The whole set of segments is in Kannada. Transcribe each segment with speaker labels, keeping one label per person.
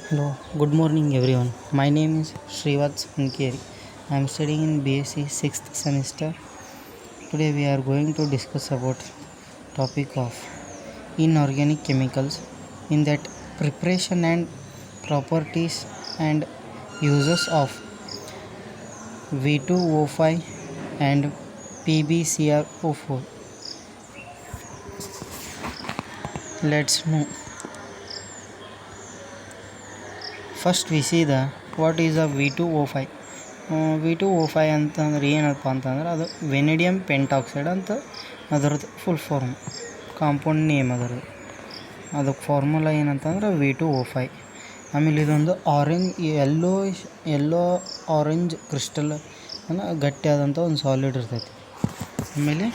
Speaker 1: Hello, good morning everyone. My name is Srivats Ankeri. I am studying in BSc 6th semester. Today we are going to discuss about topic of inorganic chemicals, in that preparation and properties and uses of V2O5 and PbCrO4. Let's know. First we see the what is a V2O5. V2O5 ಅಂತಂದ್ರೆ ಏನಪ್ಪ ಅಂತಂದ್ರೆ ಅದು ವೆನಿಡಿಯಮ್ ಪೆಂಟಾಕ್ಸೈಡ್ ಅಂತ ಅದರದ್ದು ಫುಲ್ ಫಾರ್ಮ್, ಕಾಂಪೌಂಡ್ ನೇಮ್ ಅದರದ್ದು. ಅದಕ್ಕೆ ಫಾರ್ಮುಲಾ ಏನಂತಂದ್ರೆ V2O5. ಆಮೇಲೆ ಇದೊಂದು ಎಲ್ಲೋ ಆರೆಂಜ್ ಕ್ರಿಸ್ಟಲ್ ಗಟ್ಟಿಯಾದಂಥ ಒಂದು ಸಾಲಿಡ್ ಇರ್ತೈತಿ. ಆಮೇಲೆ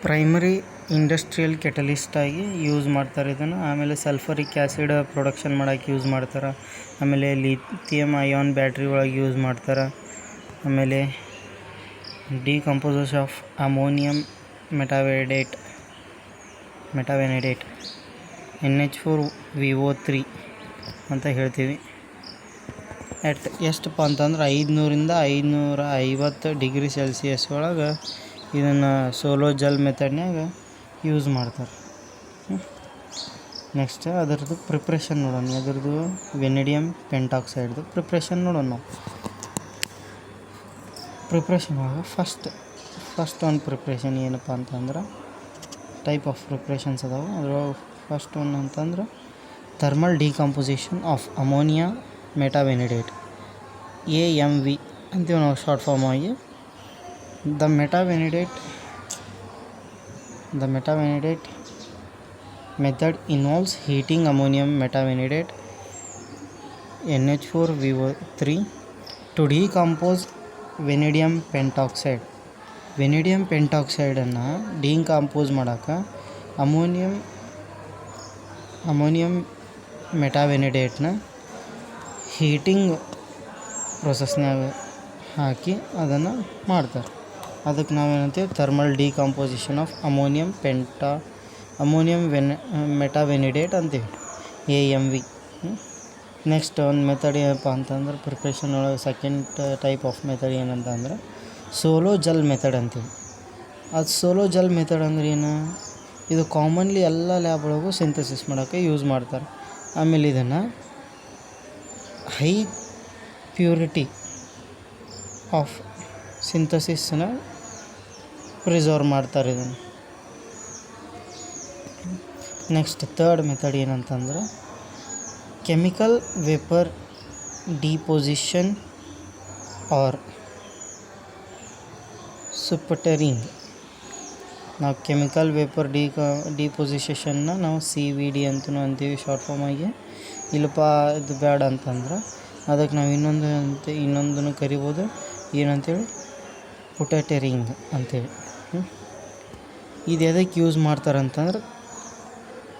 Speaker 1: ಪ್ರೈಮರಿ ಇಂಡಸ್ಟ್ರಿಯಲ್ ಕೆಟಲಿಸ್ಟ್ ಆಗಿ ಯೂಸ್ ಮಾಡ್ತಾರೆ ಇದನ್ನು. ಆಮೇಲೆ ಸಲ್ಫರಿಕ್ ಆ್ಯಸಿಡ್ ಪ್ರೊಡಕ್ಷನ್ ಮಾಡೋಕ್ಕೆ ಯೂಸ್ ಮಾಡ್ತಾರೆ. ಆಮೇಲೆ ಲಿಥಿಯಮ್ ಅಯಾನ್ ಬ್ಯಾಟ್ರಿ ಒಳಗೆ ಯೂಸ್ ಮಾಡ್ತಾರೆ. ಆಮೇಲೆ ಡಿಕಂಪೋಸಸ್ ಆಫ್ ಅಮೋನಿಯಂ ಮೆಟಾವೆನೇಡೇಟ್ NH4VO3 ಅಂತ ಹೇಳ್ತೀವಿ. ಎಷ್ಟಪ್ಪ ಅಂತಂದ್ರೆ 500 550 ಡಿಗ್ರಿ ಸೆಲ್ಸಿಯಸ್ ಒಳಗೆ ಇದನ್ನು ಸೋಲೋ ಜಲ್ ಮೆಥಡ್ನ್ಯಾಗ ಯೂಸ್ ಮಾಡ್ತಾರೆ. ನೆಕ್ಸ್ಟ್ ಅದರದ್ದು ಪ್ರಿಪ್ರೇಷನ್ ನೋಡೋಣ. ಅದರದ್ದು ವೆನಿಡಿಯಮ್ ಪೆಂಟಾಕ್ಸೈಡ್ದು ಪ್ರಿಪ್ರೇಷನ್ ನೋಡೋಣ ನಾವು. ಪ್ರಿಪ್ರೇಷನ್ ಒಳಗೆ ಫಸ್ಟ್ ಒಂದು ಪ್ರಿಪ್ರೇಷನ್ ಏನಪ್ಪ ಅಂತಂದ್ರೆ ಟೈಪ್ ಆಫ್ ಪ್ರಿಪ್ರೇಷನ್ಸ್ ಅದಾವೆ. ಅದ್ರೊಳಗೆ ಫಸ್ಟ್ ಒನ್ ಅಂತಂದ್ರೆ thermal decomposition of ammonia metavanadate, AMV ಅಂತೀವಿ ನಾವು ಶಾರ್ಟ್ ಫಾರ್ಮ್ ಆಗಿ. The metavenidate method involves heating ammonium metavenidate NH4VO3 to decompose vanadium pentoxide. Vanadium ಪೆಂಟಾಕ್ಸೈಡನ್ನು ಡಿಕಂಪೋಸ್ ಮಾಡೋಕೆ ಅಮೋನಿಯಂ ಮೆಟಾವೆನಿಡೇಟ್ನ ಹೀಟಿಂಗ್ ಪ್ರೊಸೆಸ್ನಾಗ ಹಾಕಿ ಅದನ್ನು ಮಾಡ್ತಾರೆ. ಅದಕ್ಕೆ ನಾವೇನಂತೀವಿ thermal decomposition of ammonium metavanadate ಅಂತೀವಿ, AMV. ನೆಕ್ಸ್ಟ್ ಒಂದು ಮೆಥಡ್ ಏನಪ್ಪ ಅಂತಂದ್ರೆ ಪ್ರಿಪ್ರೇಷನ್ ಒಳಗೆ ಸೆಕೆಂಡ್ ಟೈಪ್ ಆಫ್ ಮೆಥಡ್ ಏನಂತಂದ್ರೆ ಸೋಲೋ ಜಲ್ ಮೆಥಡ್ ಅಂತೀವಿ. ಅದು ಸೋಲೋ ಜಲ್ ಮೆಥಡ್ ಅಂದ್ರೆ ಏನು? ಇದು ಕಾಮನ್ಲಿ ಎಲ್ಲ ಲ್ಯಾಬ್ ಒಳಗೂ ಸಿಂಥಸಿಸ್ ಮಾಡೋಕ್ಕೆ ಯೂಸ್ ಮಾಡ್ತಾರೆ. ಆಮೇಲೆ ಇದನ್ನು ಹೈ ಪ್ಯೂರಿಟಿ ಆಫ್ ಸಿಂಥಸಿಸ್ನ ಪ್ರಿಸರ್ವ್ ಮಾಡ್ತಾರೆ ಇದನ್ನು. ನೆಕ್ಸ್ಟ್ ಥರ್ಡ್ ಮೆಥಡ್ ಏನಂತಂದ್ರೆ ಕೆಮಿಕಲ್ ವೇಪರ್ ಡಿಪೊಸಿಷನ್ ಆರ್ ಸುಪಟರಿಂಗ್. ನಾವು ಕೆಮಿಕಲ್ ವೇಪರ್ ಡಿಪೊಸಿಷನ್ನ ನಾವು CVD ಅಂತಲೂ ಅಂತೀವಿ ಶಾರ್ಟ್ ಫಾರ್ಮ್ ಆಗಿ. ಇಲ್ಲಪ್ಪ ಇದು ಬೇಡ ಅಂತಂದ್ರೆ ಅದಕ್ಕೆ ನಾವು ಇನ್ನೊಂದನ್ನು ಕರಿಬೋದು. ಏನಂತೇಳಿ ಪುಟಟರಿಂಗ್ ಅಂತೇಳಿ. ಇದು ಎದಕ್ಕೆ ಯೂಸ್ ಮಾಡ್ತಾರೆ ಅಂತಂದ್ರೆ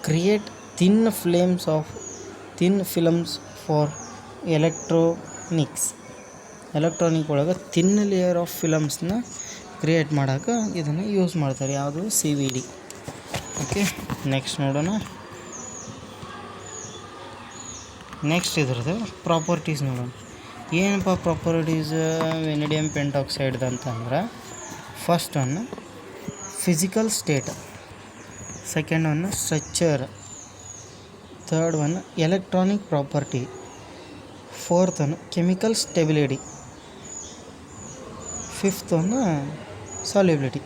Speaker 1: create thin films for electronic ಒಳಗೆ ಥಿನ್ ಲೇಯರ್ ಆಫ್ ಫಿಲಮ್ಸ್ನ ಕ್ರಿಯೇಟ್ ಮಾಡೋಕೆ ಇದನ್ನು ಯೂಸ್ ಮಾಡ್ತಾರೆ. ಯಾವುದು? CVD. ಓಕೆ, ನೆಕ್ಸ್ಟ್ ನೋಡೋಣ. ನೆಕ್ಸ್ಟ್ ಇದ್ರದ್ದು ಪ್ರಾಪರ್ಟೀಸ್ ನೋಡೋಣ. ಏನಪ್ಪ ಪ್ರಾಪರ್ಟೀಸ್ ವೆನಿಡಿಯಮ್ ಪೆಂಟಾಕ್ಸೈಡ್ದು ಅಂತಂದ್ರೆ first one physical state, second one structure, third one electronic property, fourth one chemical stability, fifth one solubility.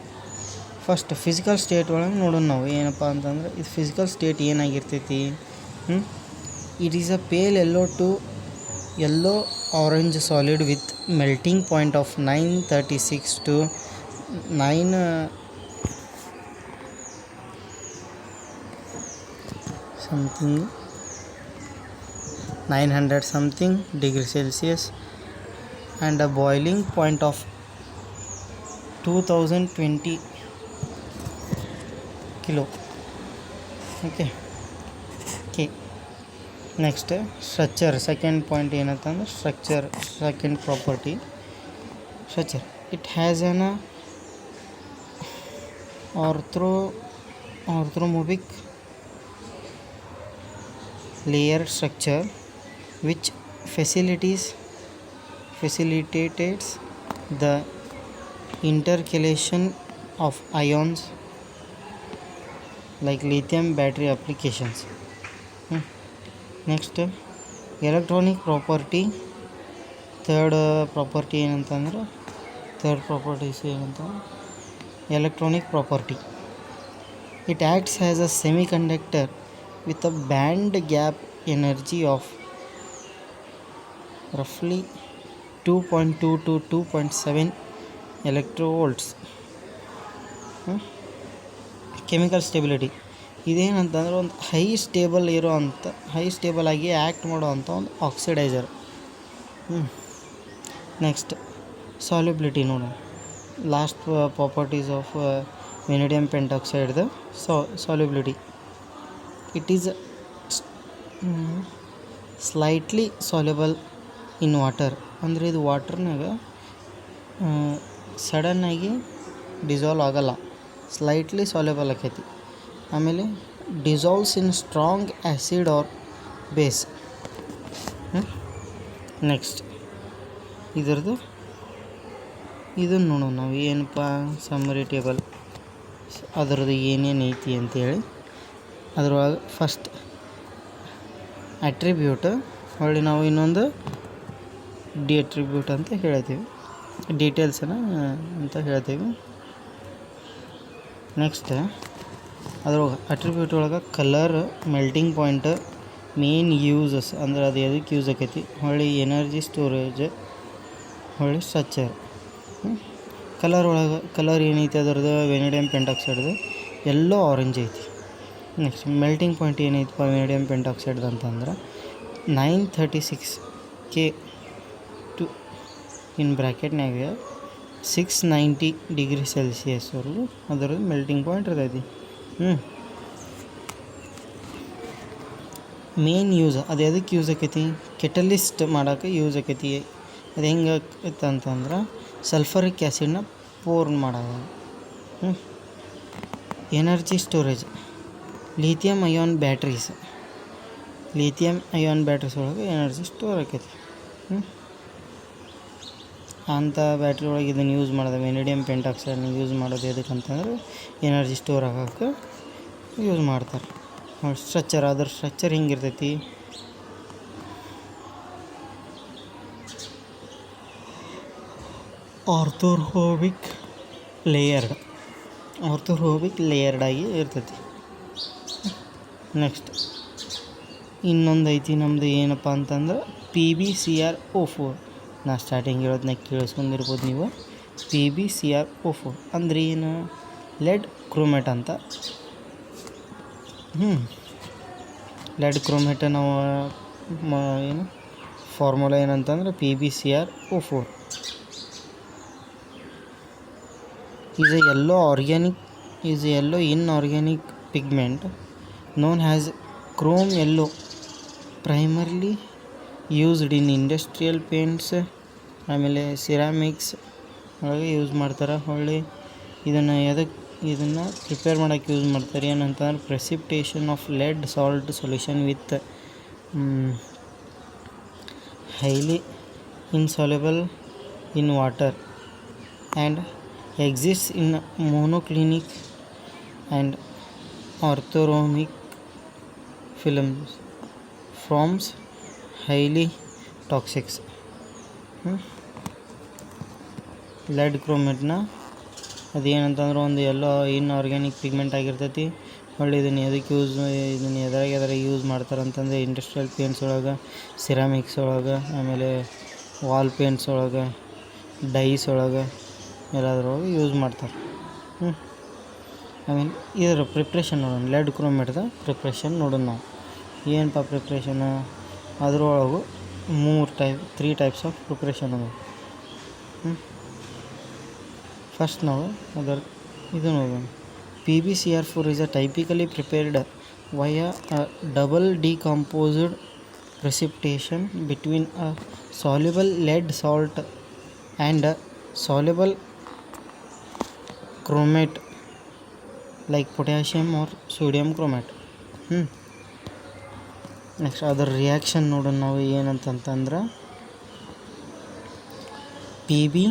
Speaker 1: First physical state ಒಳಗೆ ನೋಡೋಣ ನಾವು. ಏನಪ್ಪ ಅಂತಂದ್ರೆ ಇದು ಫಿಸಿಕಲ್ ಸ್ಟೇಟ್ ಏನಾಗಿರ್ತೈತಿ? It is a pale yellow orange solid with melting point of 936 to 900 something degree Celsius and a boiling point of 2020 kilo. Okay. Next structure, second point ಏನಂತಂದ್ರೆ second property structure. It has an orthorhombic layer structure which facilitates the intercalation of ions like lithium battery applications. Next, electronic property. Third property ಏನಂತಂದ್ರೆ electronic property. It acts as a semiconductor with a band gap energy of roughly 2.2 to 2.7 electrovolts. Chemical stability ಇದೇನಂತಂದ್ರೆ ಒಂದು ಹೈ ಸ್ಟೇಬಲ್ ಆಗಿ ಆ್ಯಕ್ಟ್ ಮಾಡೋವಂಥ ಒಂದು ಆಕ್ಸಿಡೈಸರ್. ನೆಕ್ಸ್ಟ್ ಸಾಲ್ಯುಬಿಲಿಟಿ ನೋಡೋಣ. ಲಾಸ್ಟ್ ಪ್ರಾಪರ್ಟೀಸ್ ಆಫ್ ವೆನಿಡಿಯಮ್ ಪೆಂಟಾಕ್ಸೈಡ್ದು solubility. It is slightly soluble in water. ಅಂದರೆ ಇದು ವಾಟರ್ನಾಗ ಸಡನ್ನಾಗಿ ಡಿಸಾಲ್ವ್ ಆಗಲ್ಲ, ಸ್ಲೈಟ್ಲಿ ಸಾಲ್ಯುಬಲ್ ಆಕೈತಿ. ಆಮೇಲೆ dissolves in strong acid or base. Next ಇದರದ್ದು ಇದನ್ನು ನೋಡೋಣ ನಾವು ಏನಪ್ಪ ಸಮ್ಮರಿ ಟೇಬಲ್ ಅದರದ್ದು ಏನೇನು ಐತಿ ಅಂತೇಳಿ. ಅದ್ರೊಳಗೆ ಫಸ್ಟ್ ಅಟ್ರಿಬ್ಯೂಟ್, ಹೊಳ್ಳಿ ನಾವು ಇನ್ನೊಂದು ಡಿಅಟ್ರಿಬ್ಯೂಟ್ ಅಂತ ಹೇಳ್ತೀವಿ, ಡೀಟೇಲ್ಸನ್ನು ಅಂತ ಹೇಳ್ತೀವಿ. ನೆಕ್ಸ್ಟ್ ಅದ್ರೊಳಗೆ ಅಟ್ರಿಬ್ಯೂಟ್ ಒಳಗೆ colour, melting point, main uses ಅಂದ್ರೆ ಅದು ಎದಕ್ಕೆ ಯೂಸ್ ಆಕೈತಿ, ಹೊಳ್ಳಿ ಎನರ್ಜಿ ಸ್ಟೋರೇಜ್, ಹೊಳ್ಳಿ ಸ್ಟ್ರಕ್ಚರ್. ಕಲರ್ ಏನೈತಿ ಅದರದ್ದು ವೆನಿಡಿಯಮ್ ಪೆಂಟಾಕ್ಸೈಡ್ದು ಎಲ್ಲೋ ಆರೆಂಜ್ ಐತಿ. ನೆಕ್ಸ್ಟ್ ಮೆಲ್ಟಿಂಗ್ ಪಾಯಿಂಟ್ ಏನೈತಪ್ಪ ವೆನಿಡಿಯಮ್ ಪೆಂಟಾಕ್ಸೈಡ್ದು ಅಂತಂದ್ರೆ 936 K ಟು ಇನ್ ಬ್ರ್ಯಾಕೆಟ್ನಾಗ 690 ಡಿಗ್ರಿ ಸೆಲ್ಸಿಯಸ್ವರೆಗೂ ಅದರದ್ದು ಮೆಲ್ಟಿಂಗ್ ಪಾಯಿಂಟ್ ಇರ್ತೈತಿ. ಮೇನ್ ಯೂಸ್ ಅದು ಎದಕ್ಕೆ ಯೂಸ್ ಆಕೈತಿ, ಕೆಟಲಿಸ್ಟ್ ಮಾಡೋಕೆ ಯೂಸ್ ಆಕೈತಿ. ಅದು ಹೆಂಗೆ ಆಕೈತೆ ಅಂತಂದ್ರೆ ಸಲ್ಫರಿಕ್ ಆ್ಯಸಿಡ್ನ ಪೋರ್ ಮಾಡೋದು. Energy storage, lithium ion batteries ಒಳಗೆ ಎನರ್ಜಿ ಸ್ಟೋರ್ ಆಕೈತಿ. ಅಂಥ ಬ್ಯಾಟ್ರಿ ಒಳಗೆ ಇದನ್ನು ಯೂಸ್ ಮಾಡೋದು, ವೆನಿಡಿಯಮ್ ಪೆಂಟಾಕ್ಸೈಡ್ನ ಯೂಸ್ ಮಾಡೋದು ಎದಕ್ಕಂತಂದ್ರೆ ಎನರ್ಜಿ ಸ್ಟೋರ್ ಆಗೋಕ್ಕೆ ಯೂಸ್ ಮಾಡ್ತಾರೆ. ಸ್ಟ್ರಕ್ಚರ್, ಅದ್ರ ಸ್ಟ್ರಕ್ಚರ್ ಹಿಂಗಿರ್ತೈತಿ. ಆರ್ಥೋರೋಬಿಕ್ ಲೇಯರ್ಡ್ ಆಗಿ ಇರ್ತೈತಿ. ನೆಕ್ಸ್ಟ್ ಇನ್ನೊಂದು ಐತಿ ನಮ್ಮದು ಏನಪ್ಪ ಅಂತಂದ್ರೆ PbCrO4. ನಾ ಸ್ಟಾರ್ಟಿಂಗ್ ಹೇಳೋದನ್ನ ಕೇಳಿಸ್ಕೊಂಡಿರ್ಬೋದು ನೀವು. PbCrO4 ಅಂದ್ರೆ ಏನು, ಲೆಡ್ ಕ್ರೋಮೇಟ್ ಅಂತ. ಲೆಡ್ ಕ್ರೋಮೇಟ್ ನಾವು ಏನು ಫಾರ್ಮುಲಾ ಏನಂತಂದ್ರೆ PbCrO4 is a yellow inorganic pigment known as chrome yellow, primarily used in industrial paints, ಆಮೇಲೆ ಸಿರಾಮಿಕ್ಸ್ ಒಳಗೆ ಯೂಸ್ ಮಾಡ್ತಾರೆ. ಹೊಳ್ಳಿ ಇದನ್ನು ಪ್ರಿಪೇರ್ ಮಾಡೋಕ್ಕೆ ಯೂಸ್ ಮಾಡ್ತಾರೆ. ಏನಂತಂದ್ರೆ precipitation of lead salt solution with highly insoluble in water and exists in monoclinic and orthorhombic films, forms highly toxic. Lead ಕ್ರೋಮೇಟ್ನ ಅದೇನಂತಂದ್ರೆ ಒಂದು ಎಲ್ಲೋ ಇನ್ಆರ್ಗ್ಯಾನಿಕ್ ಪಿಗ್ಮೆಂಟ್ ಆಗಿರ್ತೈತಿ. ಹೊಳ್ಳಿ ಇದನ್ನು ಎದ್ರಾಗ ಯೂಸ್ ಮಾಡ್ತಾರೆ ಅಂತಂದರೆ ಇಂಡಸ್ಟ್ರಿಯಲ್ ಪೇಂಟ್ಸ್ ಒಳಗೆ, ಸಿರಾಮಿಕ್ಸ್ ಒಳಗೆ, ಆಮೇಲೆ ವಾಲ್ ಪೇಂಟ್ಸ್ ಒಳಗೆ, ಡೈಸ್ ಒಳಗೆ ಎಲ್ಲದ್ರೊಳಗೆ ಯೂಸ್ ಮಾಡ್ತಾರೆ. ಆಮೇಲೆ ಇದರ ಪ್ರಿಪ್ರೇಷನ್ ನೋಡೋಣ. ಲೆಡ್ ಕ್ರೋಮೇಟ್ದ ಪ್ರಿಪ್ರೇಷನ್ ನೋಡೋಣ ನಾವು. ಏನಪ್ಪ ಪ್ರಿಪ್ರೇಷನ್, ಅದರೊಳಗೂ 3 ಟೈಪ್ಸ್ ಆಫ್ ಪ್ರಿಪ್ರೇಷನ್ ಅದ. ಫಸ್ಟ್ ನಾವು ಇದು ನೋಡೋಣ. PbCr4 is a typically prepared via a double decomposed precipitation between a soluble lead salt and a soluble chromate like potassium or sodium chromate. Next ಅದರ ರಿಯಾಕ್ಷನ್ ನೋಡೋಣ ನಾವು ಏನಂತಂತಂದ್ರೆ P B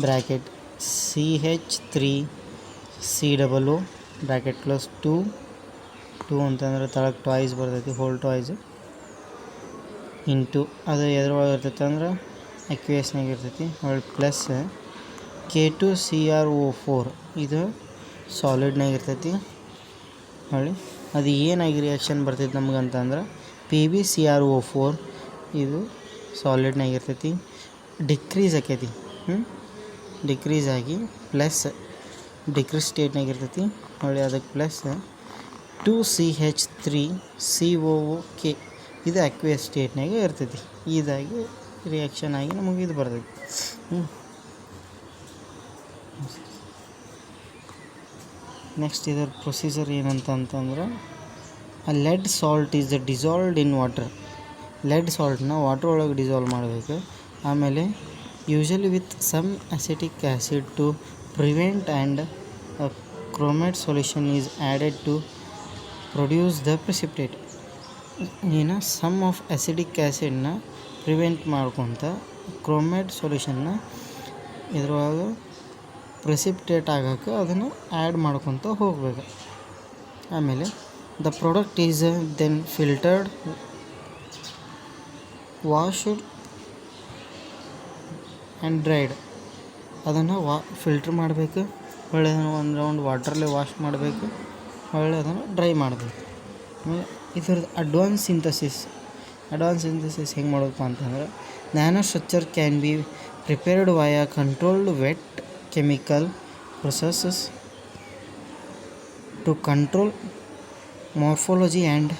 Speaker 1: bracket CH3COO bracket plus 2 ಅಂತಂದ್ರೆ ತಳಕ್ಕೆ ಟಾಯ್ಸ್ ಬರ್ತೈತಿ, ಹೋಲ್ ಟಾಯ್ಸ್ ಇಂಟು ಅದು ಎದ್ರೊಳಗೆ ಇರ್ತೈತೆ ಅಂದ್ರೆ ಅಕ್ವೇಸ್ನಾಗ ಇರ್ತೈತಿ. ಹೊಳ್ಳಿ ಪ್ಲಸ್ K2CrO4 ಇದು ಸಾಲಿಡ್ನಾಗ ಇರ್ತೈತಿ. ಹೊಳ್ಳಿ ಅದು ಏನಾಗಿ ರಿಯಾಕ್ಷನ್ ಬರ್ತೈತಿ ನಮ್ಗೆ ಅಂತಂದ್ರೆ PbCrO4 ಇದು ಸಾಲಿಡ್ನಾಗ ಇರ್ತೈತಿ, ಡಿಕ್ರೀಸ್ ಆಕೈತಿ. ಡಿಕ್ರೀಸ್ ಆಗಿ ಪ್ಲಸ್ ಡಿಕ್ರೀಸ್ ಸ್ಟೇಟ್ನಾಗ ಇರ್ತೈತಿ. ಹೊಳ್ಳಿ ಅದಕ್ಕೆ ಪ್ಲಸ್ 2CH3COOK ಇದು ಅಕ್ವೇಸ್ ಸ್ಟೇಟ್ನಾಗ ಇರ್ತೈತಿ. ಇದಾಗಿ ರಿಯಾಕ್ಷನ್ ಆಗಿ ನಮಗೆ ಇದು ಬರ್ತೈತಿ. ನೆಕ್ಸ್ಟ್ ಇದರ ಪ್ರೊಸೀಜರ್ ಏನಂತಂದ್ರೆ lead salt is dissolved in water. Lead ಸಾಲ್ಟ್ನ ವಾಟರ್ ಒಳಗೆ ಡಿಸಾಲ್ವ್ ಮಾಡಬೇಕು. ಆಮೇಲೆ usually with some acetic acid to prevent and chromate solution is added to produce the precipitate. ಏನು ಸಮ್ ಆಫ್ ಅಸಿಡಿಕ್ ಆ್ಯಸಿಡ್ನ ಪ್ರಿವೆಂಟ್ ಮಾಡ್ಕೊತ ಕ್ರೋಮೇಟ್ ಸೊಲ್ಯೂಷನ್ನ ಇದ್ರೊಳಗೆ ಪ್ರೆಸಿಪಿಟೇಟ್ ಆಗೋಕ್ಕೆ ಅದನ್ನು ಆ್ಯಡ್ ಮಾಡ್ಕೊತ ಹೋಗಬೇಕು. ಆಮೇಲೆ the product is then filtered, washed and dried. ಅದನ್ನು ಫಿಲ್ಟ್ರ್ ಮಾಡಬೇಕು, ಹೊಳ್ಳಿ ಅದನ್ನು ಒಂದು ರೌಂಡ್ ವಾಟ್ರಲ್ಲಿ ವಾಶ್ ಮಾಡಬೇಕು, ಹೊಳ್ಳಿ ಅದನ್ನು ಡ್ರೈ ಮಾಡಬೇಕು. ಇದ್ರದ್ದು ಅಡ್ವಾನ್ಸ್ ಸಿಂಥಸಿಸ್ ಹೆಂಗೆ ಮಾಡೋದಪ್ಪ ಅಂತಂದ್ರೆ nano structure can be prepared via controlled wet chemical processes to control morphology and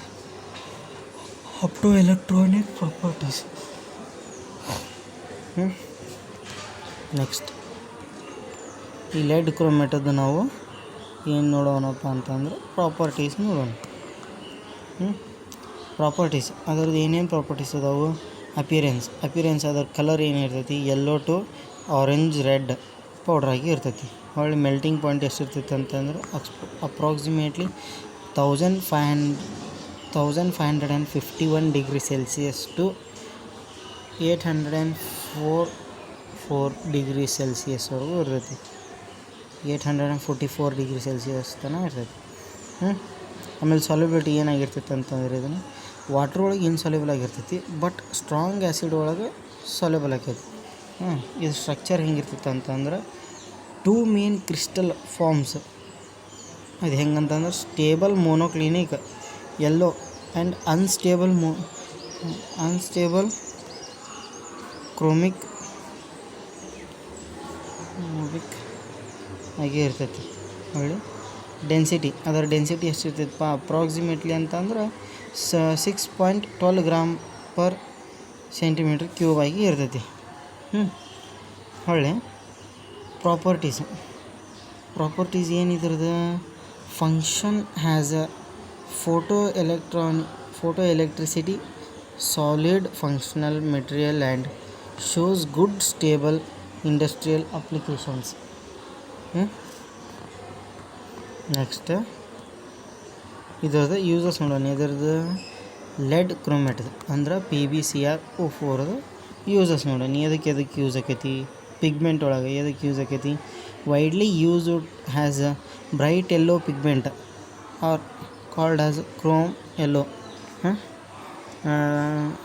Speaker 1: optoelectronic properties. Next ಈ ಲೆಡ್ ಕ್ರೋಮೇಟದ್ದು ನಾವು ಏನು ನೋಡೋಣಪ್ಪ ಅಂತಂದ್ರೆ ಪ್ರಾಪರ್ಟೀಸ್ ನೋಡೋಣ. ಪ್ರಾಪರ್ಟೀಸ್ ಅದರದ್ದು ಏನೇನು ಪ್ರಾಪರ್ಟೀಸ್ ಅದಾವು? ಅಪಿಯರೆನ್ಸ್ ಅದರ ಕಲರ್ ಏನಿರ್ತೈತಿ ಯೆಲ್ಲೋ ಟು ಆರೆಂಜ್ ರೆಡ್ ಪೌಡ್ರಾಗಿ ಇರ್ತೈತಿ. ಹೊಳ್ಳಿ ಮೆಲ್ಟಿಂಗ್ ಪಾಯಿಂಟ್ ಎಷ್ಟಿರ್ತೈತಿ ಅಂತಂದ್ರೆ approximately 1551 degree Celsius to 804 degree ಸೆಲ್ಸಿಯಸ್ವರೆಗೂ ಇರ್ತೈತಿ. 844 ಡಿಗ್ರಿ ಸೆಲ್ಸಿಯಸ್ ತನಕ ಇರ್ತೈತಿ. ಆಮೇಲೆ ಸಾಲ್ಯುಬಿಲಿಟಿ ಏನಾಗಿರ್ತೈತಿ ಅಂತಂದ್ರೆ ಇದನ್ನು ವಾಟ್ರ್ ಒಳಗೆ ಇನ್ಸಾಲ್ಯುಬಲ್ ಆಗಿರ್ತೈತಿ, ಬಟ್ ಸ್ಟ್ರಾಂಗ್ ಆ್ಯಸಿಡ್ ಒಳಗೆ ಸಾಲ್ಯುಬಲ್ ಆಕೈತಿ. ಇದು ಸ್ಟ್ರಕ್ಚರ್ ಹೆಂಗಿರ್ತೈತೆ ಅಂತಂದ್ರೆ 2 ಮೇನ್ ಕ್ರಿಸ್ಟಲ್ ಫಾರ್ಮ್ಸ್. ಅದು ಹೆಂಗಂತಂದ್ರೆ stable monoclinic yellow and unstable chromic ಹಾಗೆ ಇರ್ತೈತಿ. ಹೊಳ್ಳಿ ಅದರ ಡೆನ್ಸಿಟಿ ಎಷ್ಟಿರ್ತೈತಪ್ಪ ಅಪ್ರಾಕ್ಸಿಮೇಟ್ಲಿ ಅಂತಂದ್ರೆ 6.12 ಗ್ರಾಮ್ ಪರ್ ಸೆಂಟಿಮೀಟ್ರ್ ಕ್ಯೂಬ್ ಆಗಿ ಇರ್ತೈತಿ. ಹೊಳ್ಳಿ ಪ್ರಾಪರ್ಟೀಸ್ ಏನಿದ್ರದ್ದು function has a photo electricity, solid functional material and shows good stable industrial applications. Next ಇದರದ್ದು ಯೂಸಸ್ ನೋಡೋಣ. ಇದರದ್ದು ಲೆಡ್ ಕ್ರೋಮೇಟ್ ಅಂದ್ರೆ PbCrO4 ಯೂಸಸ್ ನೋಡೋಣ. ಎದಕ್ಕೆ ಯೂಸ್ ಆಕೈತಿ? ಪಿಗ್ಮೆಂಟ್ ಒಳಗೆ ಎದಕ್ಕೆ ಯೂಸ್ ಆಕೈತಿ? Widely used has a bright yellow pigment or called as chrome yellow.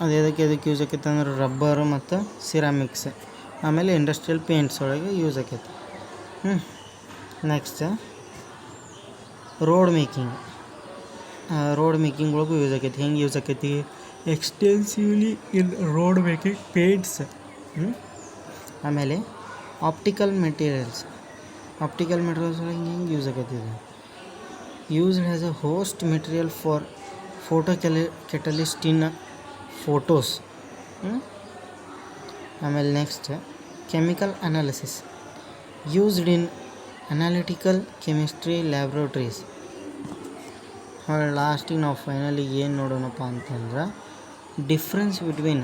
Speaker 1: ಅದು ಎದಕ್ಕೆ ಯೂಸ್ ಆಕೈತಿ ಅಂದ್ರೆ ರಬ್ಬರು ಮತ್ತು ಸಿರಾಮಿಕ್ಸ್, ಆಮೇಲೆ ಇಂಡಸ್ಟ್ರಿಯಲ್ ಪೇಂಟ್ಸ್ ಒಳಗೆ ಯೂಸ್ ಆಕೈತಿ. ನೆಕ್ಸ್ಟ್ ರೋಡ್ ಮೇಕಿಂಗ್ ಒಳಗೂ ಯೂಸ್ ಆಕೈತಿ. ಹೆಂಗೆ ಯೂಸ್ ಆಕೈತಿ? Extensively in road making paints. ಆಮೇಲೆ ಆಪ್ಟಿಕಲ್ ಮೆಟೀರಿಯಲ್ಸ್ ಒಳಗೆ ಹೆಂಗೆ ಯೂಸ್ ಆಕೈತಿ? ಇದು used as a host material for catalyst in photos. ಆಮೇಲೆ next chemical analysis used in analytical chemistry laboratories. ಲಾಸ್ಟಿಗೆ ನಾವು ಫೈನಲಿ ಏನು ನೋಡೋಣಪ್ಪ ಅಂತಂದ್ರೆ difference between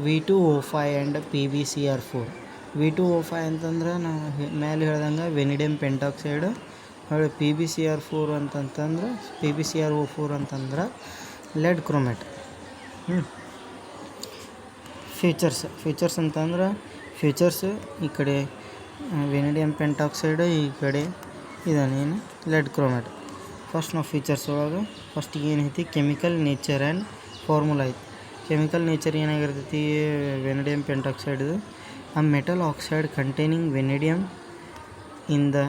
Speaker 1: V2O5 and PbCr4. V2O5 ಅಂತಂದ್ರೆ ನಾವು ಮೇಲೆ ಹೇಳ್ದಂಗೆ ವೆನಿಡಿಯಮ್ ಪೆಂಟಾಕ್ಸೈಡ್. ಹೊಳ್ಳಿ PbCr4 ಅಂತಂತಂದ್ರೆ PbCrO4 ಅಂತಂದ್ರೆ ಲೆಡ್ ಕ್ರೋಮೇಟ್. ಫೀಚರ್ಸ್ ಅಂತಂದ್ರೆ ಈ ಕಡೆ ವೆನಿಡಿಯಮ್ ಪೆಂಟಾಕ್ಸೈಡ್, ಈ ಕಡೆ ಇದಾನೆ ಏನು ಲೆಡ್ ಕ್ರೋಮೇಟ್. ಫಸ್ಟ್ ನಾವು ಫೀಚರ್ಸ್ ಒಳಗೆ ಫಸ್ಟಿಗೆ ಏನೈತಿ ಕೆಮಿಕಲ್ ನೇಚರ್ ಆ್ಯಂಡ್ ಫಾರ್ಮುಲಾ ಐತಿ. ಕೆಮಿಕಲ್ ನೇಚರ್ ಏನಾಗಿರ್ತೈತಿ ವೆನಿಡಿಯಮ್ ಪೆಂಟಾಕ್ಸೈಡ್ದು a metal oxide containing vanadium in the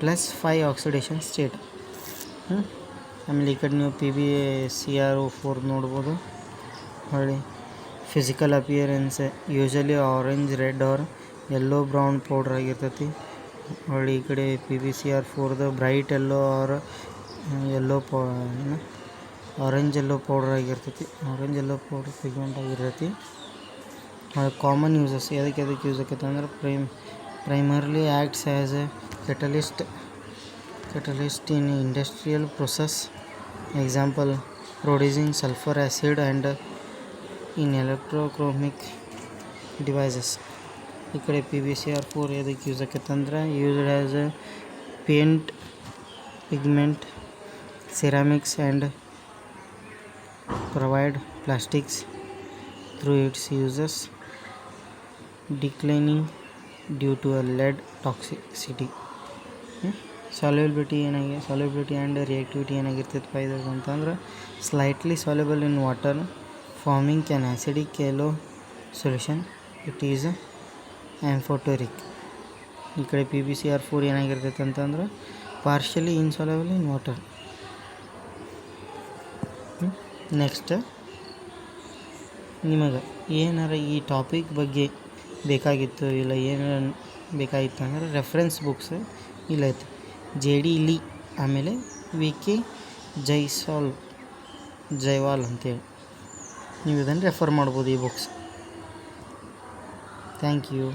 Speaker 1: +5 oxidation state. ಆಮೇಲೆ ಈ ಕಡೆ ನೀವು PbCrO4 ನೋಡ್ಬೋದು. ಹೊಳ್ಳಿ physical appearance usually orange, red or yellow brown powder ಆಗಿರ್ತೈತಿ. ಹೊಳ್ಳಿ ಈ ಕಡೆ PbCr4 bright yellow or yellow orange yellow powder ಆಗಿರ್ತೈತಿ. ಆರೆಂಜ್ ಯೆಲ್ಲೋ ಪೌಡ್ರ್ ಪಿಗ್ಮೆಂಟ್ ಆಗಿರ್ತೈತಿ. ಕಾಮನ್ ಯೂಸಸ್ ಎದಕ್ಕೆ ಯೂಸ್ ಆಕೈತೆ ಅಂದ್ರೆ primarily acts as a catalyst in industrial process, example producing sulfur acid and in electrochromic devices. ಈ ಕಡೆ PbCr4 ಎದಕ್ಕೆ ಯೂಸ್ ಆಕೈತೆ ಅಂದ್ರೆ used as A paint, pigment, ceramics and provide plastics through its uses declining due to a lead toxicity. Solubility and reactivity ಏನಾಗಿರ್ತೈತಪ್ಪ ಇದು ಅಂತಂದ್ರೆ slightly soluble in water forming can acidic yellow solution. It is amphoteric. ಈ ಕಡೆ PbCr4 ಏನಾಗಿರ್ತೈತೆ ಅಂತಂದ್ರೆ partially insoluble in water. Next ನಿಮಗೆ ಏನಾರ ಈ ಟಾಪಿಕ್ ಬಗ್ಗೆ ಬೇಕಾಗಿತ್ತು ಇಲ್ಲ ಏನಾರ ಬೇಕಾಗಿತ್ತು ಅಂದ್ರೆ ರೆಫರೆನ್ಸ್ ಬುಕ್ಸ್ ಇಲ್ಲೈತೆ. JD ಲೀ ಆಮೇಲೆ VK ಜೈವಾಲ್ ಅಂತೇಳಿ ನೀವು ಇದನ್ನು ರೆಫರ್ ಮಾಡ್ಬೋದು ಈ ಬುಕ್ಸ್. Thank you.